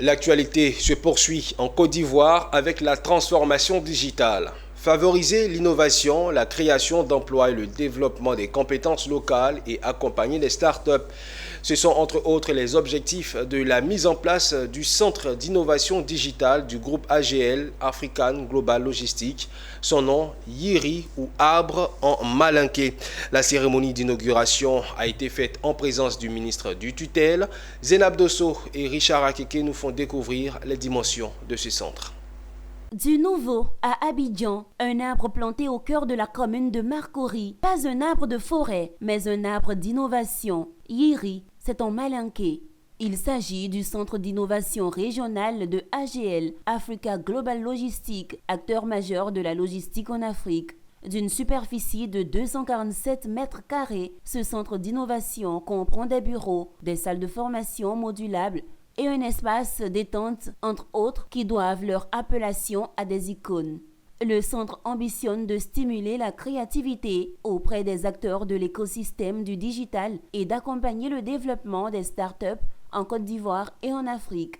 L'actualité se poursuit en Côte d'Ivoire avec la transformation digitale. Favoriser l'innovation, la création d'emplois et le développement des compétences locales et accompagner les startups. Ce sont entre autres les objectifs de la mise en place du Centre d'innovation digitale du groupe AGL, African Global Logistics, son nom Yiri ou Arbre en malinké. La cérémonie d'inauguration a été faite en présence du ministre du tutelle. Zénab Dosso et Richard Akeke nous font découvrir les dimensions de ce centre. Du nouveau, à Abidjan, un arbre planté au cœur de la commune de Marcory. Pas un arbre de forêt, mais un arbre d'innovation. Yiri, c'est en malinké. Il s'agit du centre d'innovation régional de AGL, Africa Global Logistics, acteur majeur de la logistique en Afrique. D'une superficie de 247 mètres carrés, ce centre d'innovation comprend des bureaux, des salles de formation modulables, et un espace détente, entre autres, qui doivent leur appellation à des icônes. Le centre ambitionne de stimuler la créativité auprès des acteurs de l'écosystème du digital et d'accompagner le développement des startups en Côte d'Ivoire et en Afrique.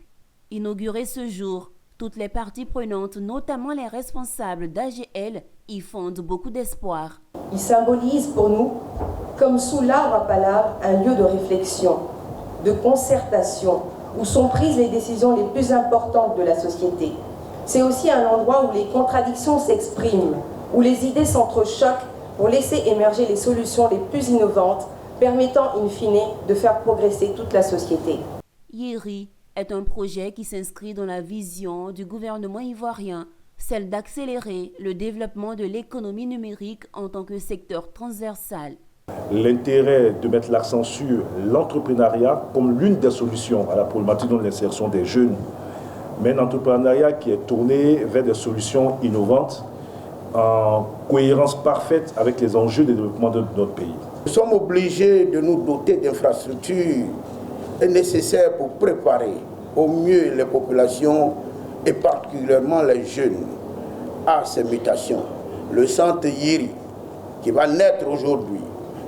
Inauguré ce jour, toutes les parties prenantes, notamment les responsables d'AGL, y fondent beaucoup d'espoir. Il symbolise pour nous, comme sous l'arbre à palabres, un lieu de réflexion, de concertation, où sont prises les décisions les plus importantes de la société. C'est aussi un endroit où les contradictions s'expriment, où les idées s'entrechoquent pour laisser émerger les solutions les plus innovantes, permettant in fine de faire progresser toute la société. Yiri est un projet qui s'inscrit dans la vision du gouvernement ivoirien, celle d'accélérer le développement de l'économie numérique en tant que secteur transversal. L'intérêt de mettre l'accent sur l'entrepreneuriat comme l'une des solutions à la problématique de l'insertion des jeunes, mais un entrepreneuriat qui est tourné vers des solutions innovantes en cohérence parfaite avec les enjeux de développement de notre pays. Nous sommes obligés de nous doter d'infrastructures nécessaires pour préparer au mieux les populations et particulièrement les jeunes à ces mutations. Le centre Yiri, qui va naître aujourd'hui,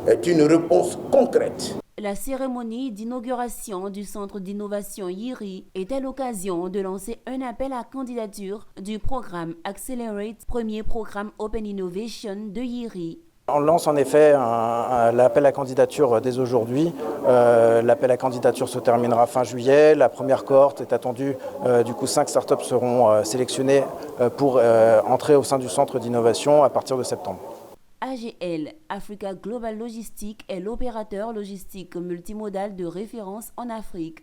est une réponse concrète. La cérémonie d'inauguration du centre d'innovation Yiri était l'occasion de lancer un appel à candidature du programme Accelerate, premier programme Open Innovation de Yiri. On lance en effet l'appel à candidature dès aujourd'hui. L'appel à candidature se terminera fin juillet. La première cohorte est attendue. Du coup, 5 startups seront sélectionnées pour entrer au sein du centre d'innovation à partir de septembre. AGL, Africa Global Logistics, est l'opérateur logistique multimodal de référence en Afrique.